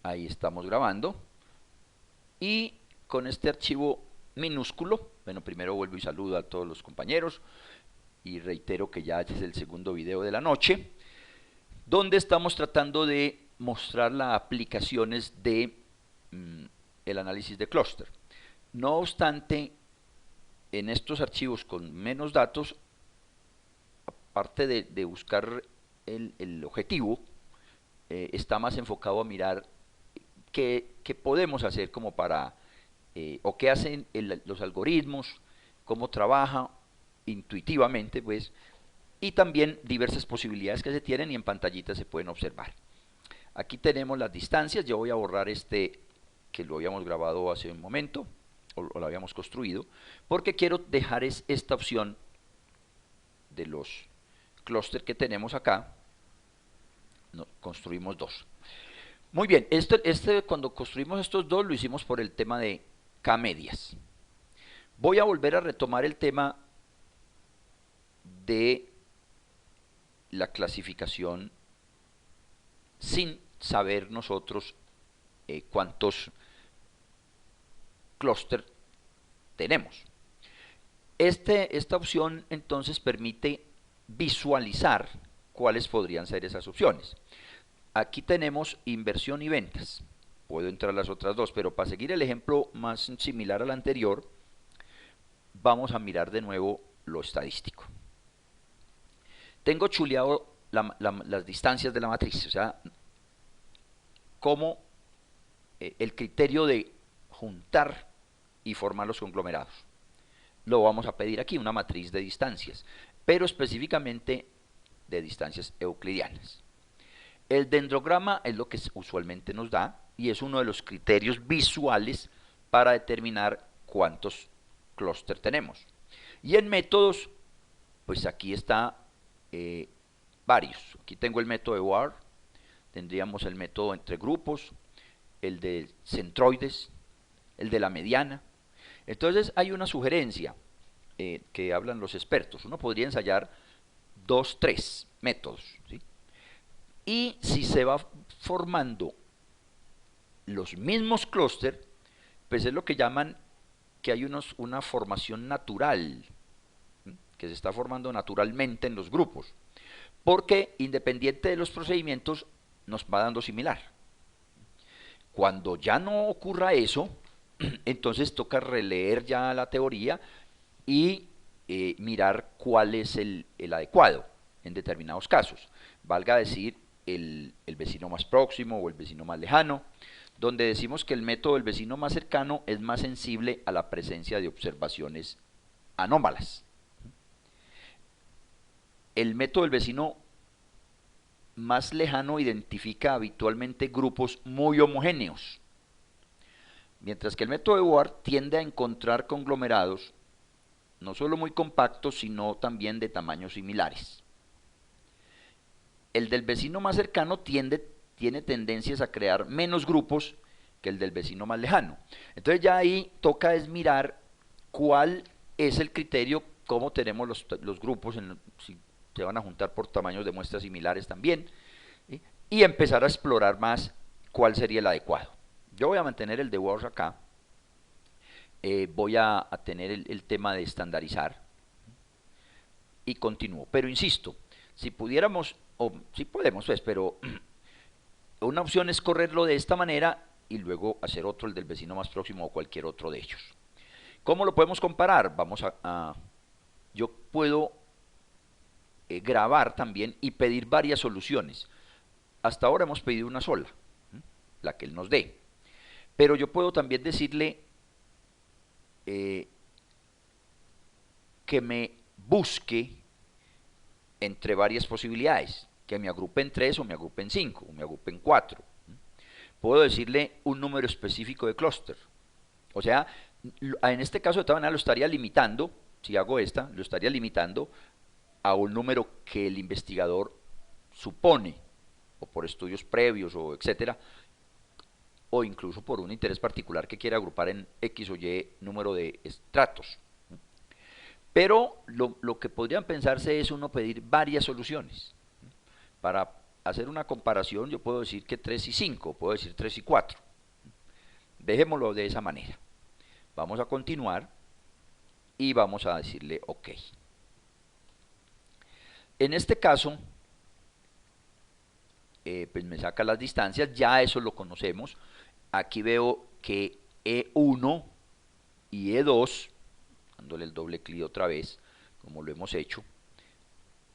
Ahí estamos grabando. Y con este archivo minúsculo, bueno, primero vuelvo y saludo a todos los compañeros y reitero que ya este es el segundo video de la noche, donde estamos tratando de mostrar las aplicaciones de el análisis de clúster. No obstante, en estos archivos con menos datos, aparte de buscar el objetivo, está más enfocado a mirar qué podemos hacer como para, o qué hacen los algoritmos, cómo trabaja intuitivamente, pues, y también diversas posibilidades que se tienen y en pantallita se pueden observar. Aquí tenemos las distancias. Yo voy a borrar este que lo habíamos grabado hace un momento, o lo habíamos construido, porque quiero dejar esta opción de los clúster que tenemos acá. No, construimos dos. Muy bien, cuando construimos estos dos lo hicimos por el tema de K-medias. Voy a volver a retomar el tema de la clasificación sin saber nosotros cuántos clúster tenemos. Esta opción entonces permite visualizar cuáles podrían ser esas opciones. Aquí tenemos inversión y ventas. Puedo entrar a las otras dos, pero para seguir el ejemplo más similar al anterior, vamos a mirar de nuevo lo estadístico. Tengo chuleado las distancias de la matriz, o sea, cómo el criterio de juntar y formar los conglomerados. Lo vamos a pedir aquí, una matriz de distancias, pero específicamente de distancias euclidianas. El dendrograma es lo que usualmente nos da y es uno de los criterios visuales para determinar cuántos clúster tenemos. Y en métodos, pues aquí está varios. Aquí tengo el método de WAR, tendríamos el método entre grupos, el de centroides, el de la mediana. Entonces hay una sugerencia que hablan los expertos. Uno podría ensayar 2, 3 métodos, ¿sí? Y si se va formando los mismos clúster, pues es lo que llaman que hay una formación natural, ¿sí? Que se está formando naturalmente en los grupos, porque independiente de los procedimientos nos va dando similar. Cuando ya no ocurra eso, entonces toca releer ya la teoría y mirar cuál es el adecuado en determinados casos. Valga decir, el vecino más próximo o el vecino más lejano, donde decimos que el método del vecino más cercano es más sensible a la presencia de observaciones anómalas. El método del vecino más lejano identifica habitualmente grupos muy homogéneos, mientras que el método de Bohr tiende a encontrar conglomerados no solo muy compactos, sino también de tamaños similares. El del vecino más cercano tiene tendencias a crear menos grupos que el del vecino más lejano. Entonces ya ahí toca es mirar cuál es el criterio, cómo tenemos los grupos, si se van a juntar por tamaños de muestras similares también, ¿sí? Y empezar a explorar más cuál sería el adecuado. Yo voy a mantener el de Bohr acá. Voy a tener el tema de estandarizar y continúo. Pero insisto, si pudiéramos, o si podemos, pues, pero una opción es correrlo de esta manera y luego hacer otro, el del vecino más próximo o cualquier otro de ellos. ¿Cómo lo podemos comparar? Yo puedo grabar también y pedir varias soluciones. Hasta ahora hemos pedido una sola, la que él nos dé. Pero yo puedo también decirle que me busque entre varias posibilidades, que me agrupe en 3 o me agrupe en 5 o me agrupe en 4. Puedo decirle un número específico de clúster. O sea, en este caso de todas maneras lo estaría limitando, si hago esta, lo estaría limitando a un número que el investigador supone, o por estudios previos, o etcétera, o incluso por un interés particular que quiera agrupar en X o Y número de estratos. Pero lo que podrían pensarse es uno pedir varias soluciones para hacer una comparación, yo puedo decir que 3 y 5, puedo decir 3 y 4. Dejémoslo de esa manera. Vamos a continuar y vamos a decirle OK. En este caso, pues me saca las distancias, ya eso lo conocemos. Aquí veo que E1 y E2, dándole el doble clic otra vez, como lo hemos hecho,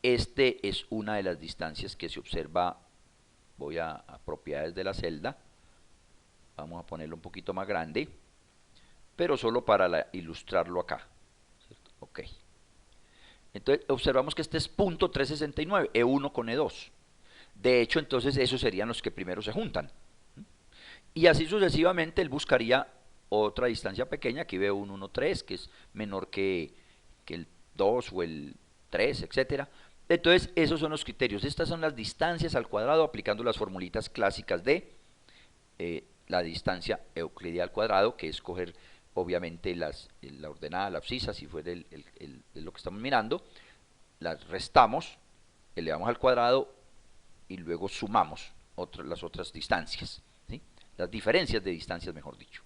este es una de las distancias que se observa. Voy a propiedades de la celda, vamos a ponerlo un poquito más grande, pero solo para ilustrarlo acá, ¿cierto? OK. Entonces observamos que este es punto 369, E1 con E2. De hecho, entonces esos serían los que primero se juntan. Y así sucesivamente él buscaría otra distancia pequeña. Aquí veo un 1,3 que es menor que el 2 o el 3, etcétera. Entonces esos son los criterios. Estas son las distancias al cuadrado aplicando las formulitas clásicas de la distancia euclidiana al cuadrado, que es coger obviamente la ordenada, la abscisa, si fuera lo que estamos mirando, las restamos, elevamos al cuadrado y luego sumamos las otras distancias, ¿sí? Las diferencias de distancias, mejor dicho.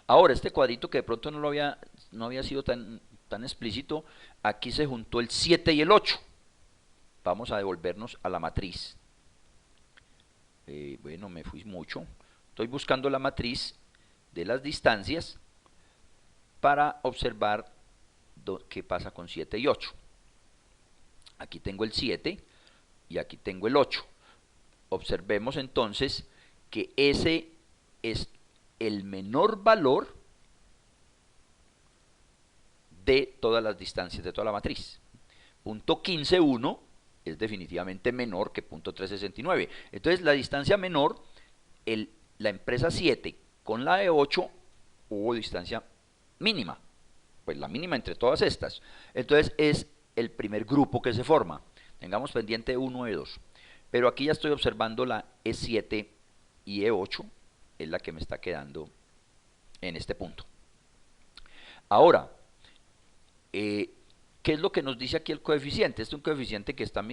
Ahora, este cuadrito que de pronto no había sido tan explícito, aquí se juntó el 7 y el 8. Vamos a devolvernos a la matriz. Bueno, me fui mucho. Estoy buscando la matriz de las distancias para observar qué pasa con 7 y 8. Aquí tengo el 7 y aquí tengo el 8. Observemos entonces que ese es el menor valor de todas las distancias de toda la matriz. Punto 15,1 es definitivamente menor que punto 369. Entonces la distancia menor, la empresa 7 con la de 8 hubo distancia mínima, pues la mínima entre todas estas. Entonces es el primer grupo que se forma. Tengamos pendiente 1 y 2. Pero aquí ya estoy observando la E7 y E8, es la que me está quedando en este punto. Ahora, ¿qué es lo que nos dice aquí el coeficiente? Este es un coeficiente que está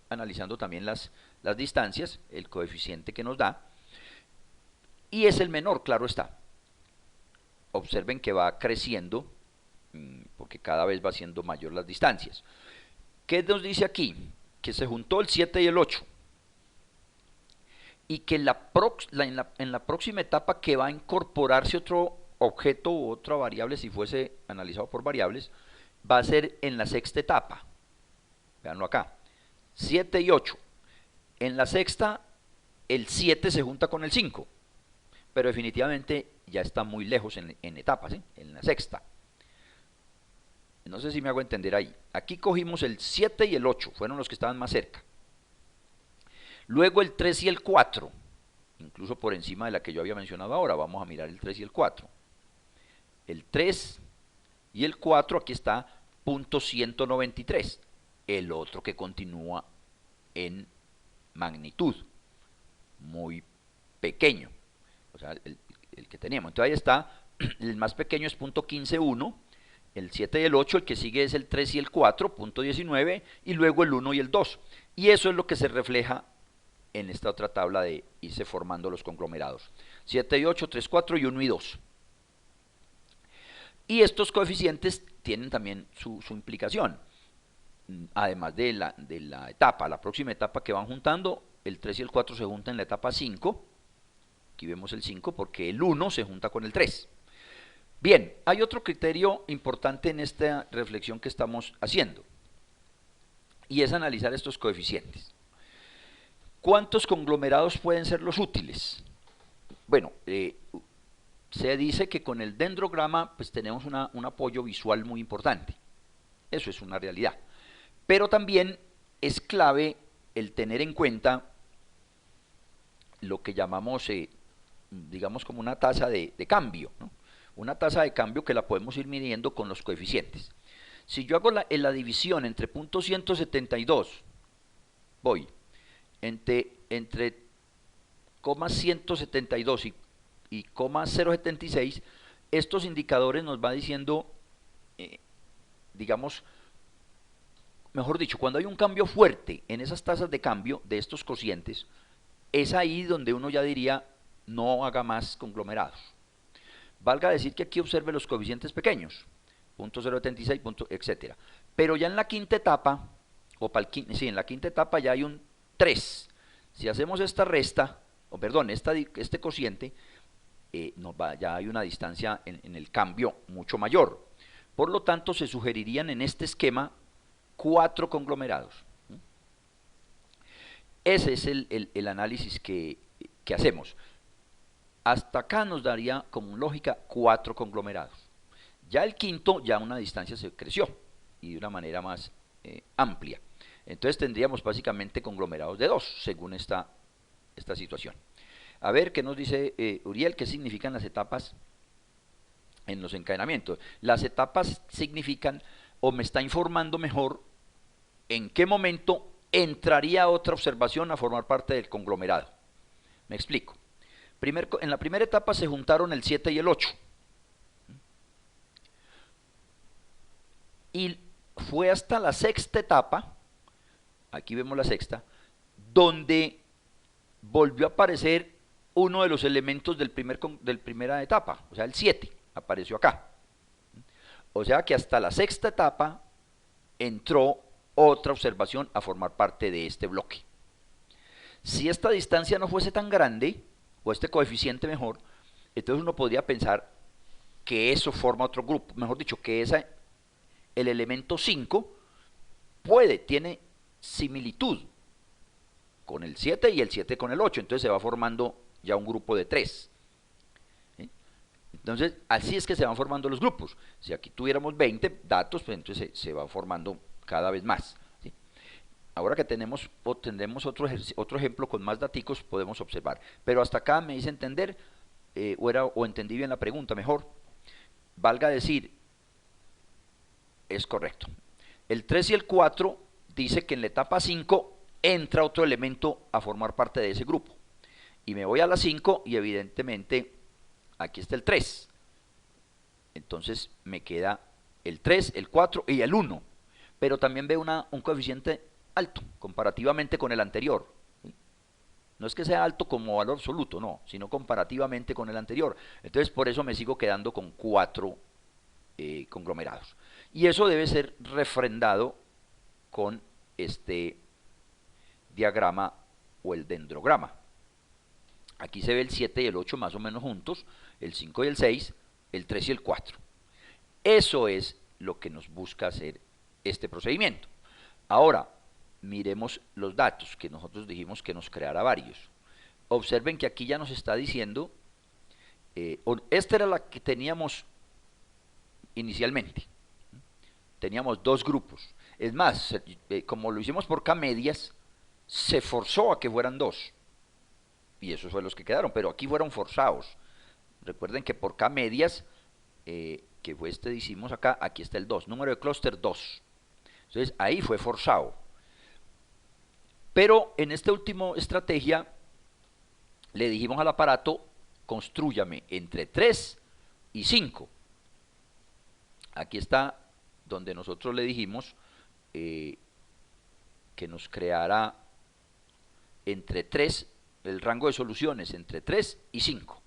analizando también las distancias, el coeficiente que nos da, y es el menor, claro está. Observen que va creciendo, porque cada vez va siendo mayor las distancias. ¿Qué nos dice aquí? Que se juntó el 7 y el 8, y que en la próxima etapa que va a incorporarse otro objeto u otra variable, si fuese analizado por variables, va a ser en la sexta etapa. Veanlo acá, 7 y 8. En la sexta, el 7 se junta con el 5, pero definitivamente ya está muy lejos en etapas, ¿sí? En la sexta. No sé si me hago entender ahí. Aquí cogimos el 7 y el 8, fueron los que estaban más cerca. Luego el 3 y el 4, incluso por encima de la que yo había mencionado ahora. Vamos a mirar el 3 y el 4. El 3 y el 4, aquí está punto 193, el otro que continúa en magnitud, muy pequeño, o sea, el que teníamos. Entonces ahí está, el más pequeño es punto 15,1, el 7 y el 8, el que sigue es el 3 y el 4, punto 19, y luego el 1 y el 2. Y eso es lo que se refleja en esta otra tabla de irse formando los conglomerados. 7 y 8, 3, 4 y 1 y 2. Y estos coeficientes tienen también su implicación. Además de la etapa, la próxima etapa que van juntando, el 3 y el 4 se juntan en la etapa 5. Aquí vemos el 5 porque el 1 se junta con el 3. Bien, hay otro criterio importante en esta reflexión que estamos haciendo, y es analizar estos coeficientes. ¿Cuántos conglomerados pueden ser los útiles? Bueno, se dice que con el dendrograma pues tenemos un apoyo visual muy importante. Eso es una realidad. Pero también es clave el tener en cuenta lo que llamamos, digamos, como una tasa de cambio, ¿no? Una tasa de cambio que la podemos ir midiendo con los coeficientes. Si yo hago la división entre punto 172, voy entre coma 172 y coma 076, estos indicadores nos va diciendo, digamos, mejor dicho, cuando hay un cambio fuerte en esas tasas de cambio de estos cocientes, es ahí donde uno ya diría, no haga más conglomerados. Valga decir que aquí observe los coeficientes pequeños, 0.076, etcétera. Pero ya en la quinta etapa, sí, en la quinta etapa ya hay un 3. Si hacemos esta resta, o perdón, este cociente, ya hay una distancia en el cambio mucho mayor. Por lo tanto, se sugerirían en este esquema 4 conglomerados. Ese es el análisis que hacemos. Hasta acá nos daría como lógica 4 conglomerados. Ya el quinto, ya una distancia se creció y de una manera más amplia. Entonces tendríamos básicamente conglomerados de 2, según esta situación. A ver, ¿qué nos dice Uriel? ¿Qué significan las etapas en los encadenamientos? Las etapas significan, o me está informando mejor, en qué momento entraría otra observación a formar parte del conglomerado. Me explico. En la primera etapa se juntaron el 7 y el 8. Y fue hasta la sexta etapa, aquí vemos la sexta, donde volvió a aparecer uno de los elementos del primera etapa, o sea, el 7, apareció acá. O sea que hasta la sexta etapa entró otra observación a formar parte de este bloque. Si esta distancia no fuese tan grande, o este coeficiente mejor, entonces uno podría pensar que eso forma otro grupo, mejor dicho, que el elemento 5 tiene similitud con el 7 y el 7 con el 8, entonces se va formando ya un grupo de 3. ¿Sí? Entonces, así es que se van formando los grupos. Si aquí tuviéramos 20 datos, pues entonces se va formando cada vez más. ¿Sí? Ahora que tendremos otro ejemplo con más daticos, podemos observar. Pero hasta acá me hice entender, o entendí bien la pregunta mejor. Valga decir, es correcto. El 3 y el 4 dice que en la etapa 5 entra otro elemento a formar parte de ese grupo. Y me voy a la 5 y evidentemente aquí está el 3. Entonces me queda el 3, el 4 y el 1. Pero también veo un coeficiente alto comparativamente con el anterior. No es que sea alto como valor absoluto, no, sino comparativamente con el anterior. Entonces por eso me sigo quedando con 4 conglomerados. Y eso debe ser refrendado con este diagrama o el dendrograma. Aquí se ve el 7 y el 8 más o menos juntos, el 5 y el 6, el 3 y el 4. Eso es lo que nos busca hacer este procedimiento. Ahora, miremos los datos que nosotros dijimos que nos creara varios. Observen que aquí ya nos está diciendo, esta era la que teníamos inicialmente. Teníamos 2 grupos. Es más, como lo hicimos por K medias, se forzó a que fueran 2. Y esos fueron los que quedaron, pero aquí fueron forzados. Recuerden que por K medias, que fue hicimos acá, aquí está el 2, número de clúster 2. Entonces ahí fue forzado. Pero en esta última estrategia, le dijimos al aparato, constrúyame entre 3 y 5. Aquí está donde nosotros le dijimos que nos creara entre 3, el rango de soluciones entre 3 y 5.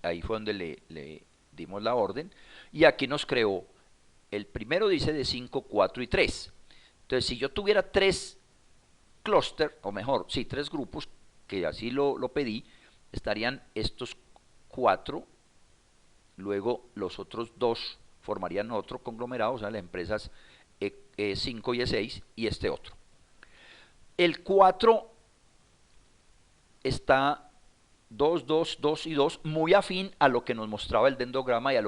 Ahí fue donde le dimos la orden. Y aquí nos creó, el primero dice de 5, 4 y 3. Entonces, si yo tuviera 3 clúster, o mejor, sí, 3 grupos, que así lo pedí, estarían estos 4, luego los otros 2 formarían otro conglomerado, o sea, las empresas E5 y E6 y este otro. El 4 está 2, 2, 2 y 2, muy afín a lo que nos mostraba el dendrograma y a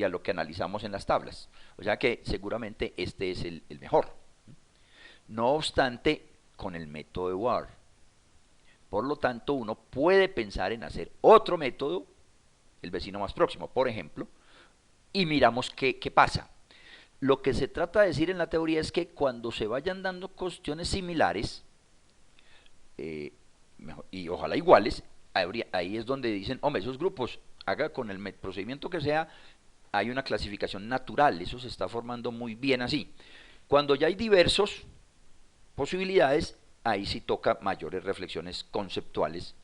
lo que analizamos en las tablas. O sea que seguramente este es el mejor. No obstante, con el método de Ward. Por lo tanto, uno puede pensar en hacer otro método, el vecino más próximo, por ejemplo, y miramos qué pasa. Lo que se trata de decir en la teoría es que cuando se vayan dando cuestiones similares, y ojalá iguales, ahí es donde dicen, hombre, esos grupos, haga con el procedimiento que sea, hay una clasificación natural, eso se está formando muy bien así. Cuando ya hay diversos posibilidades, ahí sí toca mayores reflexiones conceptuales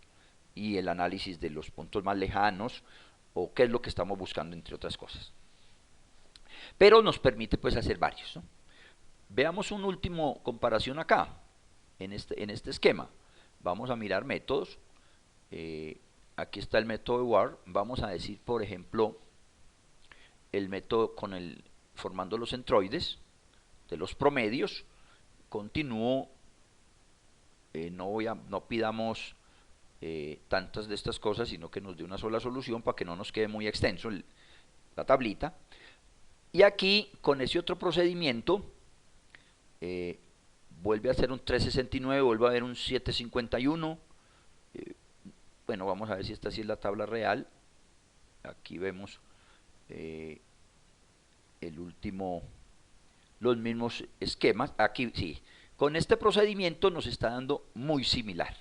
y el análisis de los puntos más lejanos o qué es lo que estamos buscando, entre otras cosas. Pero nos permite pues hacer varios, ¿no? Veamos un último comparación acá, en este esquema. Vamos a mirar métodos. Aquí está el método de Ward. Vamos a decir, por ejemplo, el método formando los centroides de los promedios. Continúo, no pidamos tantas de estas cosas, sino que nos dé una sola solución para que no nos quede muy extenso la tablita. Y aquí, con ese otro procedimiento, vuelve a ser un 369, vuelve a haber un 751. Bueno, vamos a ver si esta sí es la tabla real. Aquí vemos el último, los mismos esquemas. Aquí sí, con este procedimiento nos está dando muy similar.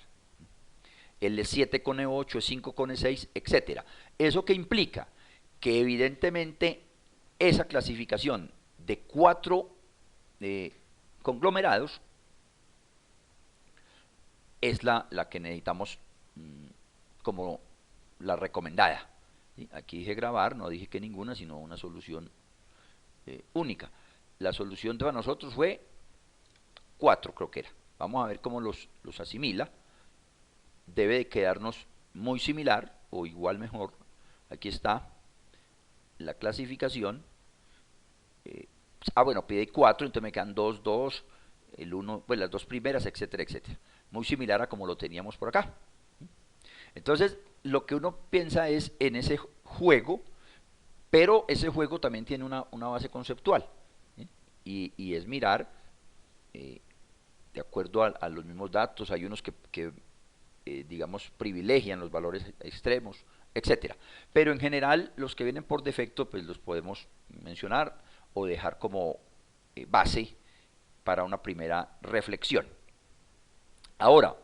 El E7 con E8, E5 con E6, etc. ¿Eso qué implica? Que evidentemente esa clasificación de 4 conglomerados es la que necesitamos como la recomendada. ¿Sí? Aquí dije grabar, no dije que ninguna, sino una solución única. La solución para nosotros fue 4, creo que era. Vamos a ver cómo los asimila. Debe de quedarnos muy similar o igual mejor. Aquí está la clasificación. Bueno, pide 4, entonces me quedan 2, 2, el 1, pues las dos primeras, etcétera, etcétera. Muy similar a como lo teníamos por acá. Entonces, lo que uno piensa es en ese juego, pero ese juego también tiene una base conceptual. ¿Sí? Y es mirar, de acuerdo a los mismos datos, hay unos que digamos, privilegian los valores extremos, etcétera. Pero en general, los que vienen por defecto, pues los podemos mencionar o dejar como base para una primera reflexión. Ahora,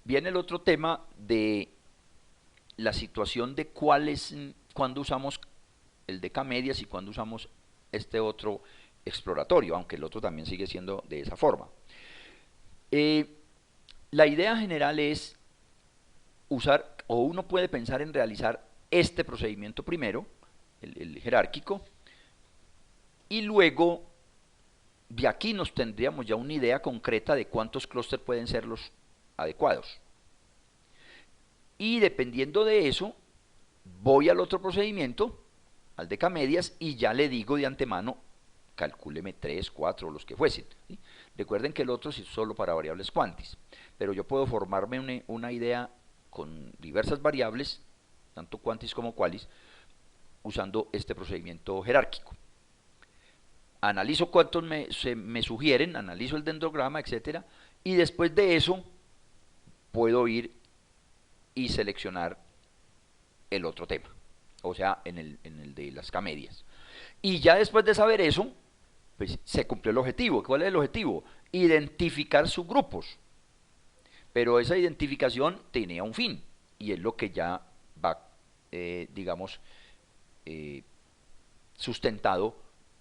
viene el otro tema de la situación de cuándo usamos el decamedias y cuándo usamos este otro exploratorio, aunque el otro también sigue siendo de esa forma. La idea general es usar, o uno puede pensar en realizar este procedimiento primero, el jerárquico, y luego de aquí nos tendríamos ya una idea concreta de cuántos clústeres pueden ser los adecuados. Y dependiendo de eso, voy al otro procedimiento, al decamedias, y ya le digo de antemano, calcúleme 3, 4, los que fuesen. ¿Sí? Recuerden que el otro es solo para variables cuantis, pero yo puedo formarme una idea con diversas variables, tanto cuantis como qualis, usando este procedimiento jerárquico. Analizo cuántos me sugieren, analizo el dendrograma, etcétera, y después de eso puedo ir y seleccionar el otro tema, o sea, en el de las camedias. Y ya después de saber eso, pues se cumplió el objetivo. ¿Cuál es el objetivo? Identificar subgrupos. Pero esa identificación tenía un fin, y es lo que ya va, digamos, sustentado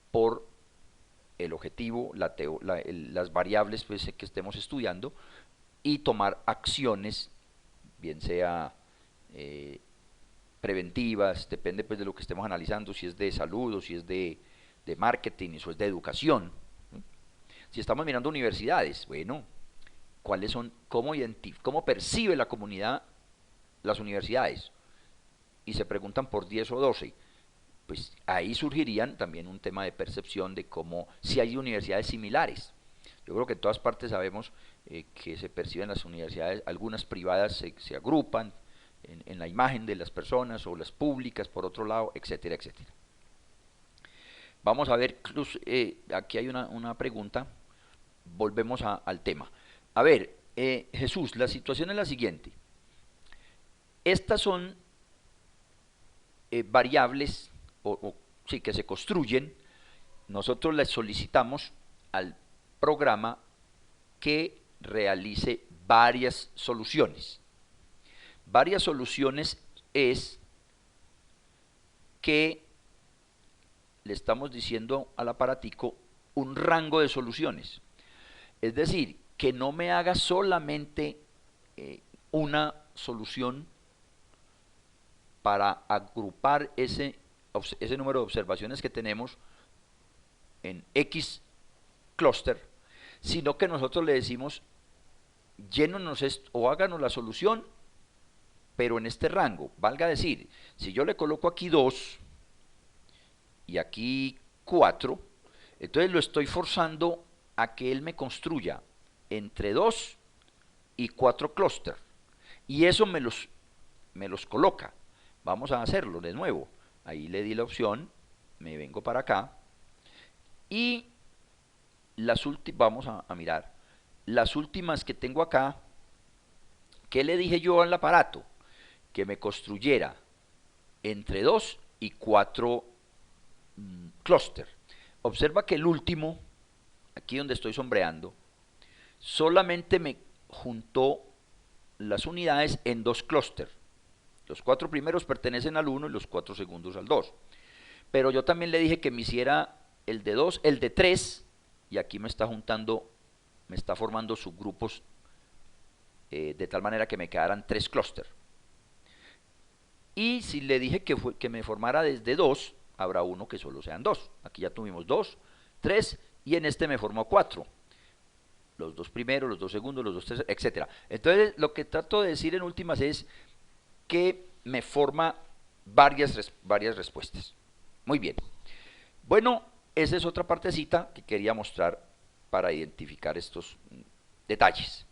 por el objetivo, las variables pues, que estemos estudiando, y tomar acciones, bien sea preventivas, depende pues de lo que estemos analizando, si es de salud o si es de marketing, o si es de educación. Si estamos mirando universidades, bueno, cuáles son, cómo percibe la comunidad las universidades, y se preguntan por 10 o 12, pues ahí surgirían también un tema de percepción de cómo, si hay universidades similares. Yo creo que en todas partes sabemos que se perciben las universidades, algunas privadas se agrupan en la imagen de las personas, o las públicas por otro lado, etcétera, etcétera. Vamos a ver, aquí hay una pregunta, volvemos al tema. A ver, Jesús, la situación es la siguiente. Estas son variables sí, que se construyen. Nosotros les solicitamos al programa que realice varias soluciones. Varias soluciones es que le estamos diciendo al aparatico un rango de soluciones. Es decir, que no me haga solamente una solución para agrupar ese número de observaciones que tenemos en X clúster, sino que nosotros le decimos, llénonos esto o háganos la solución, pero en este rango. Valga decir, si yo le coloco aquí 2 y aquí 4, entonces lo estoy forzando a que él me construya entre 2 y 4 clúster. Y eso me los coloca. Vamos a hacerlo de nuevo. Ahí le di la opción, me vengo para acá y vamos a mirar las últimas que tengo acá. ¿Qué le dije yo al aparato? Que me construyera entre 2 y 4 clúster. Observa que el último, aquí donde estoy sombreando, solamente me juntó las unidades en 2 clúster. Los 4 primeros pertenecen al 1 y los 4 segundos al 2. Pero yo también le dije que me hiciera el de 2, el de 3, y aquí me está juntando, me está formando subgrupos de tal manera que me quedaran 3 clúster. Y si le dije que me formara desde 2, habrá uno que solo sean 2. Aquí ya tuvimos 2, 3 y en este me formó 4. Los 2 primeros, los 2 segundos, los 2 terceros, etc. Entonces lo que trato de decir en últimas es que me forma varias respuestas. Muy bien. Bueno, esa es otra partecita que quería mostrar para identificar estos detalles.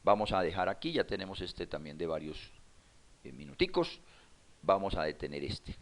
Vamos a dejar aquí, ya tenemos este también de varios minuticos. Vamos a detener este.